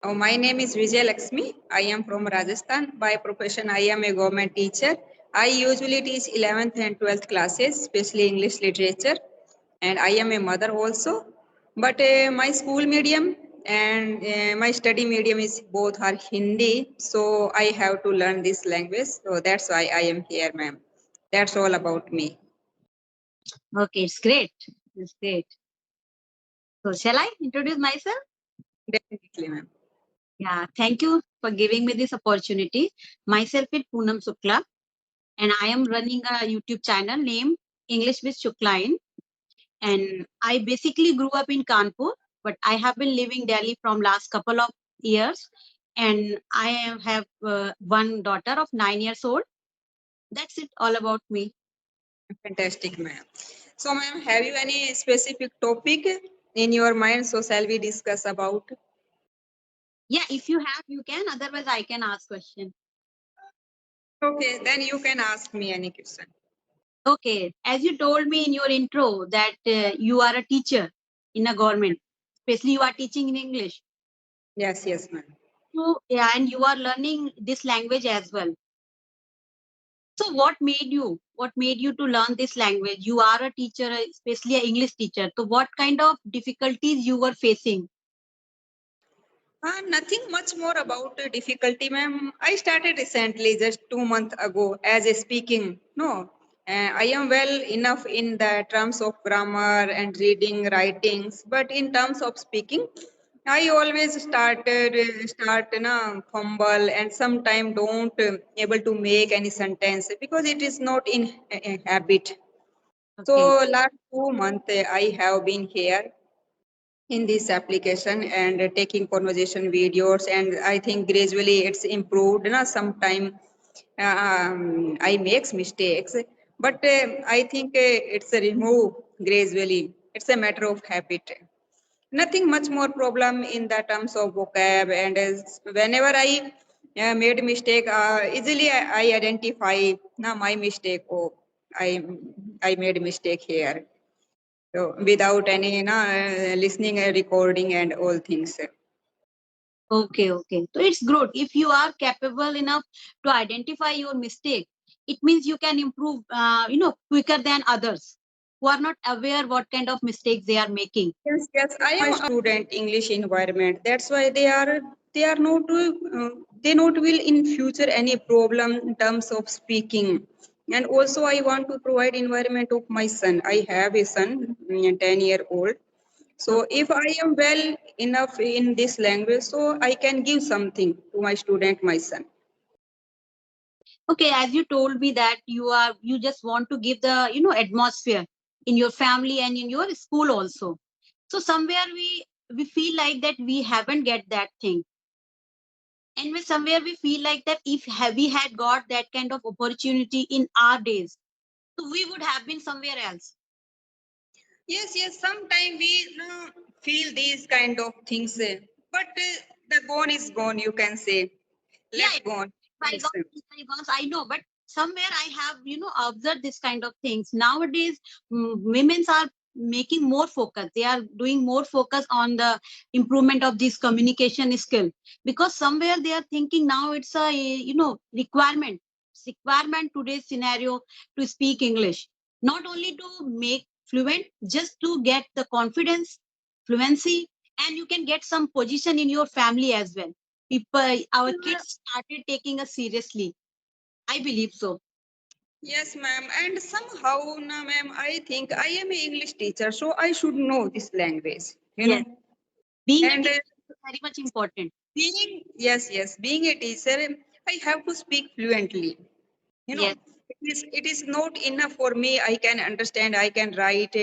My name is Vijay Lakshmi. I am from Rajasthan. By profession, I am a government teacher. I usually teach 11th and 12th classes, especially English literature. And I am a mother also. But my school medium and my study medium is both are Hindi. So I have to learn this language. So that's why I am here, ma'am. That's all about me. Okay, it's great. It's great. So shall I introduce myself? Definitely, ma'am. Yeah, thank you for giving me this opportunity. Myself is Poonam Shukla, and I am running a YouTube channel named Englishwithshuklaeen. And I basically grew up in Kanpur, but I have been living Delhi from last couple of years. And have one daughter of 9 years old. That's it, all about me. Fantastic, ma'am. So, ma'am, have you any specific topic in your mind? So, shall we discuss about? Yeah, if you have, you can. Otherwise, I can ask question. Okay, then you can ask me any question. Okay, as you told me in your intro that you are a teacher in a government, especially you are teaching in English. Yes, yes, ma'am. So, yeah, and you are learning this language as well. So, what made you? What made you to learn this language? You are a teacher, especially an English teacher. So, what kind of difficulties you were facing? Nothing much more about the difficulty, ma'am. I started recently, just 2 months ago, as a speaking. No, I am well enough in the terms of grammar and reading, writings, but in terms of speaking, I always start fumble and sometime don't able to make any sentence because it is not in habit. So Okay. last 2 months I have been here in this application and taking conversation videos, and I think gradually it's improved. Sometime I makes mistakes, but I think it's a remove gradually. It's a matter of habit. Nothing much more problem in the terms of vocab, and whenever I made mistake, easily I identify now my mistake. Oh, i I made mistake here, so without any, listening, recording, and all things. Okay, okay. So it's good. If you are capable enough to identify your mistake, it means you can improve, quicker than others who are not aware what kind of mistakes they are making. Yes, yes. I am a student English environment. That's why they are not they not will in future any problem in terms of speaking. And also I want to provide environment of my son. I have a son, 10-year-old. So if I am well enough in this language, so I can give something to my student, my son. Okay, as you told me that you just want to give the atmosphere in your family and in your school also. So somewhere we feel like that we haven't get that thing, and somewhere we feel like that if we had got that kind of opportunity in our days, so we would have been somewhere else. Yes, yes. Sometimes we feel these kind of things, but the gone is gone. You can say, Yeah, let go. bygones, bygones, I know, but somewhere I have, observed this kind of things. Nowadays, women are making more focus. They are doing more focus on the improvement of this communication skill, because somewhere they are thinking now it's a, requirement. It's requirement today's scenario to speak English, not only to make fluent, just to get the confidence, fluency, and you can get some position in your family as well. People, our kids started taking us seriously. I believe so. Yes, ma'am. And somehow, na, ma'am, I think I am an English teacher, so I should know this language. You Yes, know, being a and teacher is very much important. being, yes, yes, being a teacher, I have to speak fluently. Yes. It is not enough for me. I can understand, I can write,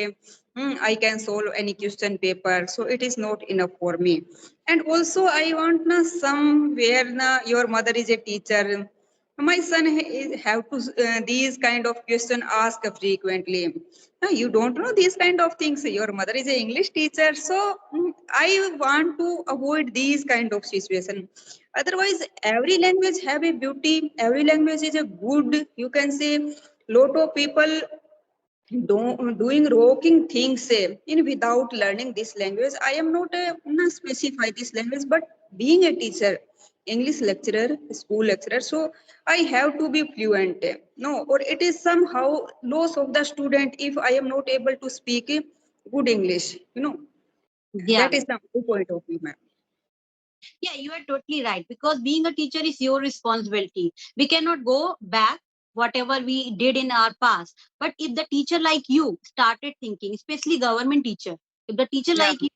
I can solve any question paper, so it is not enough for me. And also I want na somewhere na your mother is a teacher, my son have to these kind of question ask frequently. Now, you don't know these kind of things, your mother is a English teacher, so I want to avoid these kind of situation. Otherwise, every language have a beauty. Every language is a good. You can say lot of people doing rocking things in without learning this language. I am not not specify this language, but being a teacher, English lecturer, school lecturer, so I have to be fluent. No, or it is somehow loss of the student if I am not able to speak good English. Yeah. That is the point of view, ma'am. Yeah, you are totally right. Because being a teacher is your responsibility. We cannot go back whatever we did in our past. But if the teacher like you started thinking, especially government teacher, if the teacher Yeah, like you,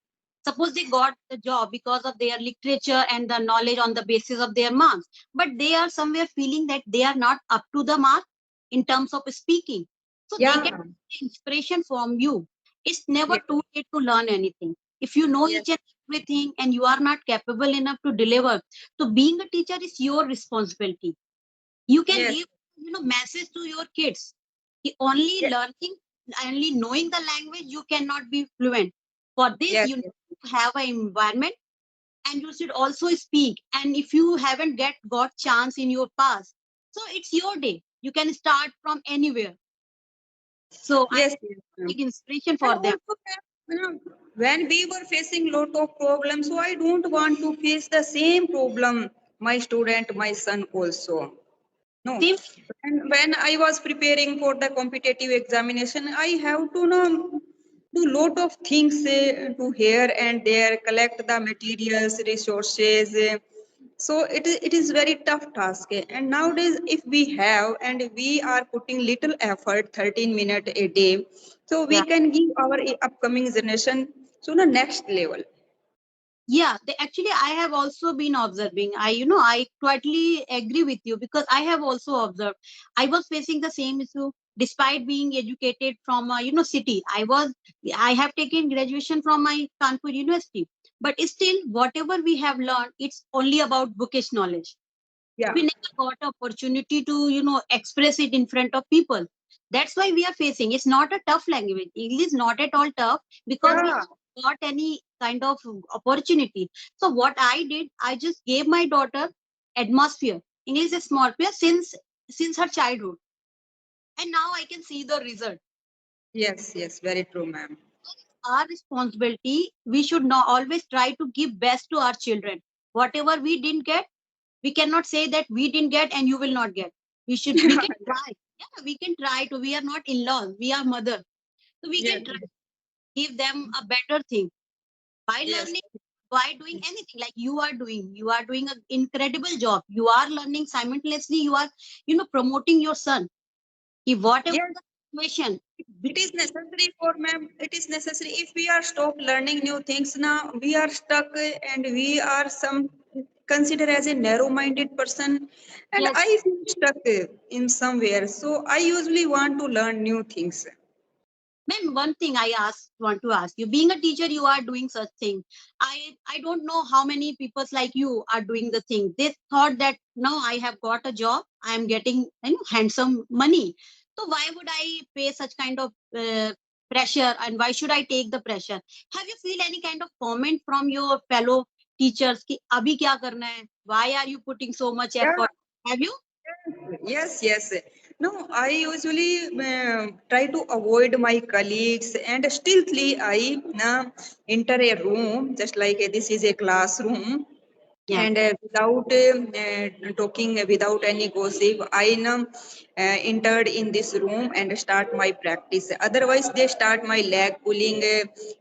suppose they got the job because of their literature and the knowledge on the basis of their marks, but they are somewhere feeling that they are not up to the mark in terms of speaking. So they can yeah, take inspiration from you. It's never yes, too late to learn anything. If you know yes, each and everything and you are not capable enough to deliver, so being a teacher is your responsibility. You can yes, give message to your kids. Only yes, learning, only knowing the language, you cannot be fluent. For this, yes, you yes, need to have an environment, and you should also speak. And if you haven't got chance in your past, so it's your day. You can start from anywhere. So I yes, yes, ma'am. take inspiration And for them. also, when we were facing lot of problems, so I don't want to face the same problem. My student, my son also. No, Same. when I was preparing for the competitive examination, I have to know do lot of things to here and there, collect the materials, resources. So it is very tough task. And nowadays, if we have and we are putting little effort, 13 minutes a day, so we Yeah. can give our upcoming generation to the next level. Yeah, actually, I have also been observing. I totally agree with you because I have also observed. I was facing the same issue despite being educated from a city. I have taken graduation from my Kanpur University, but still, whatever we have learned, it's only about bookish knowledge. Yeah, We never got opportunity to express it in front of people. That's why we are facing. It's not a tough language. English is not at all tough because we yeah, got any kind of opportunity. So what I did, I just gave my daughter atmosphere. English is small player since her childhood, and now I can see the result. yes, yes, very true, ma'am. Our responsibility. We should not always try to give best to our children. Whatever we didn't get, we cannot say that we didn't get and you will not get. We can try. Yeah, we can try to. We are not in-laws, we are mother. So we Yes, can try to give them a better thing by yes, learning, by doing anything like you are doing. You are doing an incredible job. You are learning simultaneously. You are promoting your son. If whatever yes. the situation, It is necessary for ma'am. It is necessary. If we are stop learning new things now, we are stuck and we are some considered as a narrow-minded person. And yes. I feel stuck in somewhere. So I usually want to learn new things. Ma'am, one thing want to ask you. Being a teacher, you are doing such thing. I don't know how many people like you are doing the thing. They thought that now I have got a job, I am getting handsome money. So why would I pay such kind of pressure, and why should I take the pressure? Have you feel any kind of comment from your fellow teachers? Ki, abhi kya karna hai? Why are you putting so much Yeah, effort? Have you? yes, yes. No, I usually try to avoid my colleagues and stealthily I enter a room just like this is a classroom. Yeah. And without talking, without any gossip, I entered in this room and start my practice. Otherwise they start my leg pulling,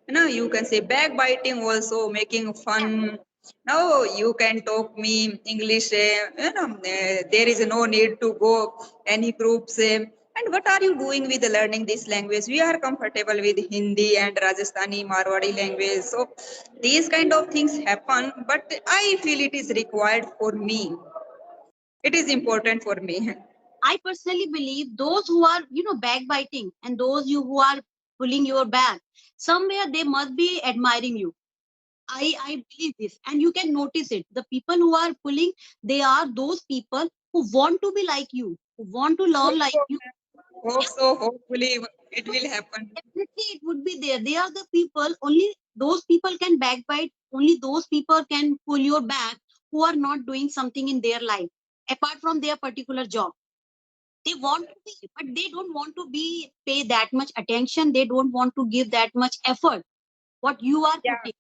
you can say backbiting, also making fun. Now you can talk me English, there is no need to go any groups. And what are you doing with learning this language? We are comfortable with Hindi and Rajasthani, Marwadi language. So these kind of things happen, but I feel it is required for me. It is important for me. I personally believe those who are, backbiting and those who are pulling your back, somewhere they must be admiring you. I believe this, and you can notice it. The people who are pulling, they are those people who want to be like you, who want to learn Hope like so, you. hope Yeah, so. Hopefully, it will happen. definitely it would be there. They are the people. Only those people can backbite. Only those people can pull your back who are not doing something in their life apart from their particular job. They want to be, but they don't want to be pay that much attention. They don't want to give that much effort what you are Yeah. putting.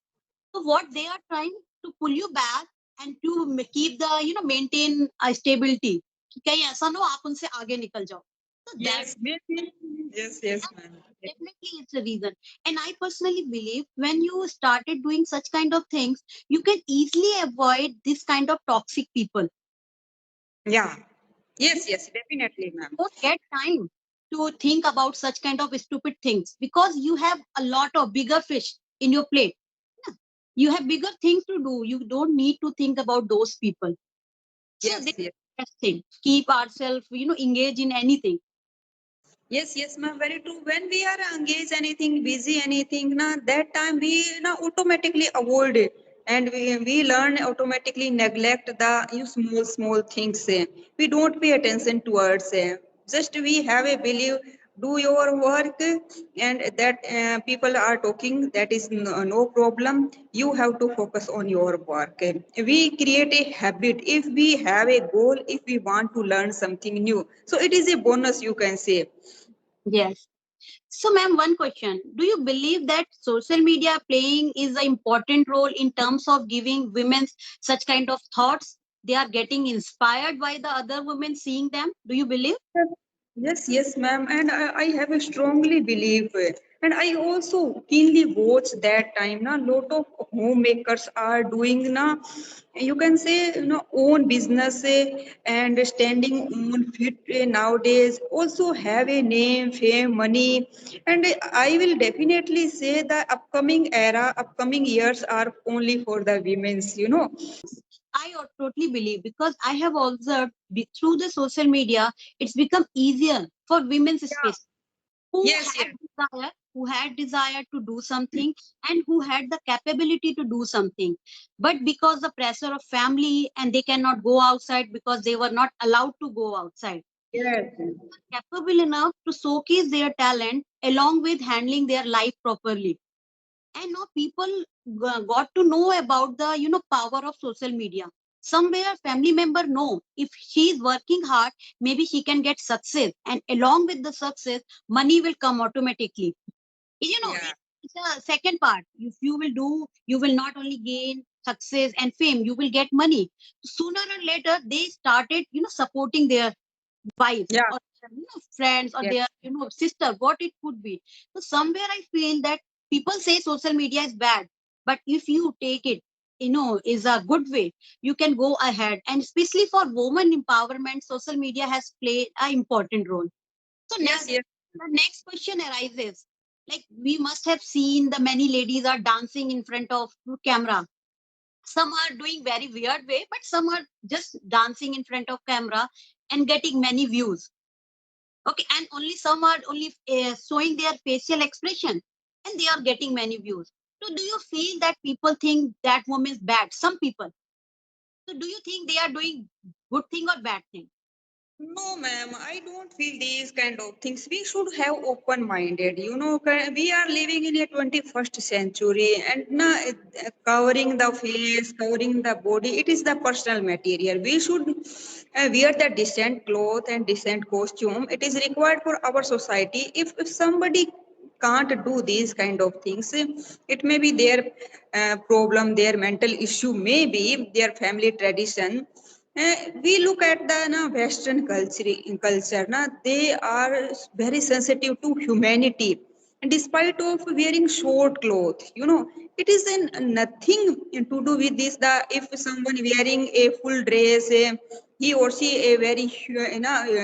So what they are trying to pull you back and to keep the maintain a stability कि कहीं ऐसा ना हो आप उनसे आगे निकल जाओ. So that Yes, maybe. Yes, yes, ma'am. definitely it's a reason. And I personally believe when you started doing such kind of things, you can easily avoid this kind of toxic people. Yeah. You Yes, yes, definitely, ma'am. don't get time to think about such kind of stupid things because you have a lot of bigger fish in your plate. Yeah. You have bigger things to do. You don't need to think about those people. So this Yes, yes. is the best thing. Keep ourselves, engaged in anything. Yes, yes, ma'am. Very true. When we are engaged anything, busy anything, na that time we automatically avoid it, and we learn automatically neglect the small things. We don't pay attention towards. Just we have a belief, do your work, and that people are talking. That is no problem. You have to focus on your work. We create a habit. If we have a goal, if we want to learn something new, so it is a bonus. You can say. Yes. So, ma'am, one question. Do you believe that social media playing is an important role in terms of giving women such kind of thoughts? They are getting inspired by the other women seeing them. Do you believe? Yes, yes, ma'am. And I have a strongly belief. And I also keenly watch that time. Na lot of homemakers are doing na, you can say, own business and standing on feet nowadays. Also have a name, fame, money. And I will definitely say the upcoming era, upcoming years are only for the women's. Totally believe because I have observed through the social media, it's become easier for women's Yeah. space who Yes, had yes. desire to do something and who had the capability to do something, but because the pressure of family and they cannot go outside because they were not allowed to go outside, Yes. capable enough to showcase their talent along with handling their life properly. And now people got to know about the power of social media. Somewhere family member know if she is working hard, maybe she can get success, and along with the success money will come automatically. Yeah. It's a second part. If you will do, you will not only gain success and fame, you will get money. Sooner or later they started supporting their wives Yeah. or friends or Yes. their sister, what it could be. So somewhere I feel that people say social media is bad, but if you take it is a good way, you can go ahead. And especially for women empowerment, social media has played an important role. So now Yes, yes. the next question arises, like we must have seen the many ladies are dancing in front of camera. Some are doing very weird way, but some are just dancing in front of camera and getting many views. Okay, and only some are only showing their facial expression and they are getting many views. So do you feel that people think that woman is bad? Some people. So do you think they are doing good thing or bad thing? No, ma'am, I don't feel these kind of things. We should have open-minded. We are living in a 21st century, and covering the face, covering the body, it is the personal material. We should wear the decent cloth and decent costume. It is required for our society. If somebody can't do these kind of things, it may be their problem, their mental issue, maybe their family tradition. We look at the Western culture. They are very sensitive to humanity. And despite of wearing short clothes, it is nothing to do with this. If someone wearing a full dress, he or she a very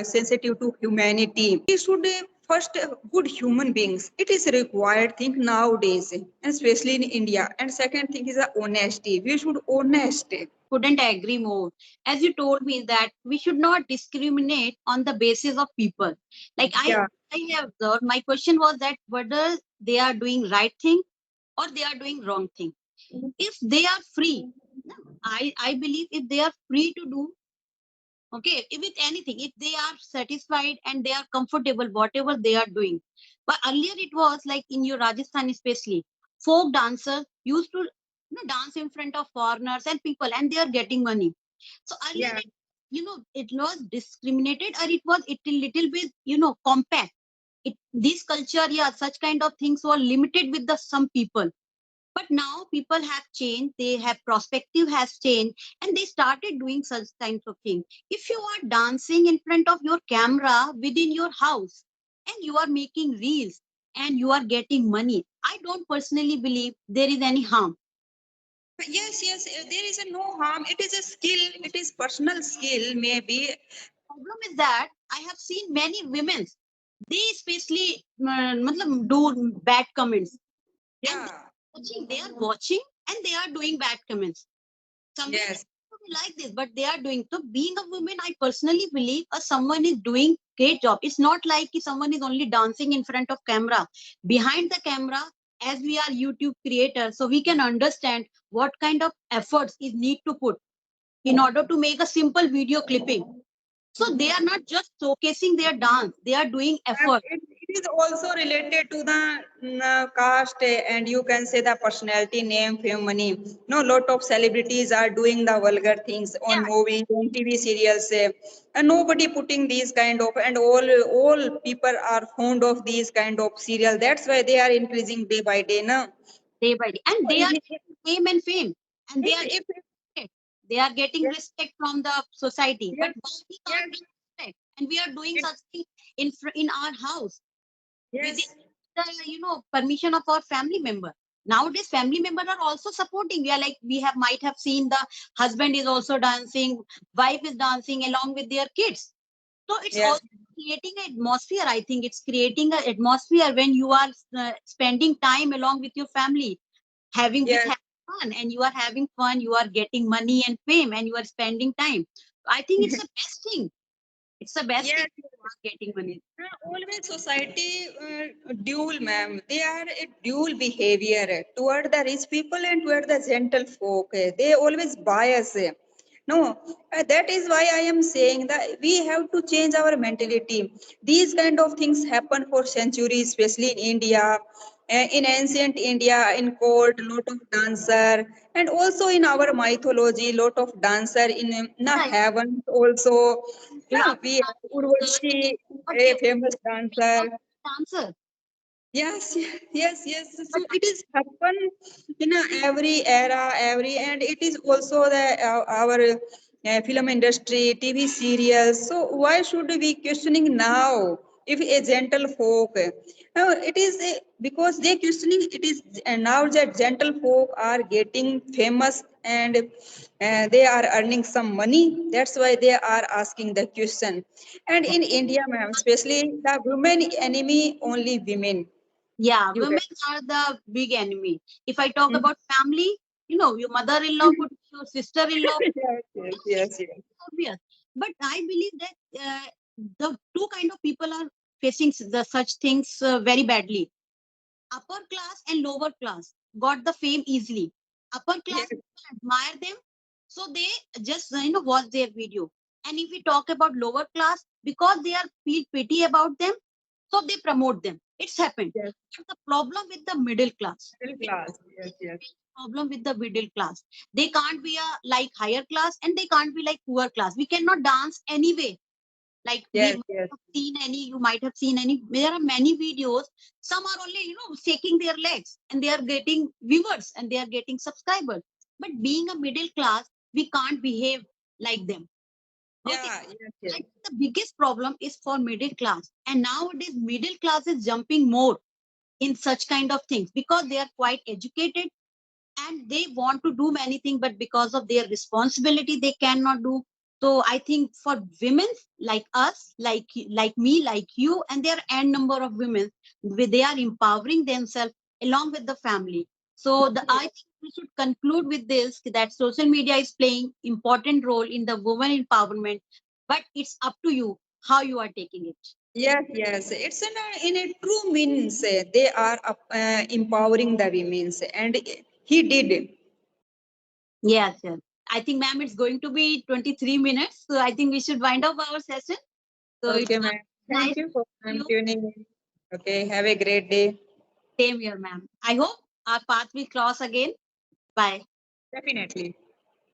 sensitive to humanity. We should first good human beings. It is required thing nowadays, and especially in India. And second thing is honesty. We should honest. Couldn't agree more. As you told me that we should not discriminate on the basis of people. Like Yeah. I have observed, my question was that whether they are doing right thing or they are doing wrong thing. If they are free, I believe if they are free to do, okay, if with anything, if they are satisfied and they are comfortable, whatever they are doing. But earlier it was like in your Rajasthan, especially folk dancers used to dance in front of foreigners and people, and they are getting money. So earlier Yeah. it was discriminated, or it was it a little bit compact. This culture, yeah, such kind of things were limited with the some people. But now people have changed, they have perspective has changed, and they started doing such kinds of things. If you are dancing in front of your camera within your house and you are making reels and you are getting money, I don't personally believe there is any harm. Yes, yes, there is a no harm. It is a skill. It is personal skill, maybe. Problem is that I have seen many women, they especially do bad comments, and Yeah. they are watching and they are doing bad comments. Somewhere Yes. to be like this, but they are doing. So being a woman, I personally believe someone is doing great job. It's not like if someone is only dancing in front of camera. Behind the camera, as we are YouTube creators, so we can understand what kind of efforts is need to put in order to make a simple video clipping. So they are not just showcasing their dance; they are doing And effort. it is also related to the caste, and you can say the personality, name, fame, money. No, lot of celebrities are doing the vulgar things on Yeah, movies, on TV serials, and nobody putting these kind of, and all people are fond of these kind of serial. That's why they are increasing day by day. No, day by day, and they are fame and fame, and they are if respect. They are getting yes, respect from the society. But yes, why we yes, can't get respect? And we are doing it, such thing in our house within yes, the permission of our family member. Nowadays, family members are also supporting. We are like we have might have seen the husband is also dancing, wife is dancing along with their kids. So it's yes, also creating an atmosphere. I think it's creating an atmosphere when you are spending time along with your family having yes. having fun, and you are having fun, you are getting money and fame, and you are spending time. I think it's the best thing. It's the best thing Yes, you are getting money. always society dual, ma'am. They are a dual behavior toward the rich people and toward the gentle folk. They always bias. No, that is why I am saying that we have to change our mentality. These kind of things happen for centuries, especially in India. In ancient India, in court, lot of dancer, and also in our mythology, lot of dancer in the Yeah, heavens also. yeah. No, we have Urvashi, What a they famous dancer. answer. Yes, yes, yes. So it is happen in every era, every, and it is also the our film industry, TV serials. So why should we questioning now? If a gentle folk, now it is because they questioning it is now that gentle folk are getting famous and they are earning some money. That's why they are asking the question. And in India, ma'am, especially the women enemy only women. Yeah, You women get are the big enemy. If I talk Mhm. about family, your mother-in-law could be your sister-in-law. Yes, yes, yes, yes. Obvious. But I believe that the two kind of people are facing the such things very badly. Upper class and lower class got the fame easily. Upper Yes, class people admire them, so they just watch their video. And if we talk about lower class, because they are feel pity about them, so they promote them. It's happened. yes. But the problem with the middle class, Middle class. Yes, yes. problem with the middle class, they can't be a like higher class and they can't be like poor class. We cannot dance anyway. Like we Yes, might yes. have seen any, you might have seen any. There are many videos. Some are only shaking their legs, and they are getting viewers and they are getting subscribers. But being a middle class, we can't behave like them. Okay, Yeah, yes, yes. I think the biggest problem is for middle class, and nowadays middle class is jumping more in such kind of things because they are quite educated and they want to do many things, but because of their responsibility they cannot do. So I think for women like us, like me, like you, and there are n number of women, they are empowering themselves along with the family. So I think we should conclude with this, that social media is playing important role in the women empowerment, but it's up to you how you are taking it. Yes, yes. It's in a true means they are empowering the women, and he did. Yes, yes. I think, ma'am, it's going to be 23 minutes, so I think we should wind up our session. So it Okay, was ma'am. Thank nice you for to you. tuning in. Okay, have a great day. Same here, ma'am. I hope our path will cross again. Bye. Definitely.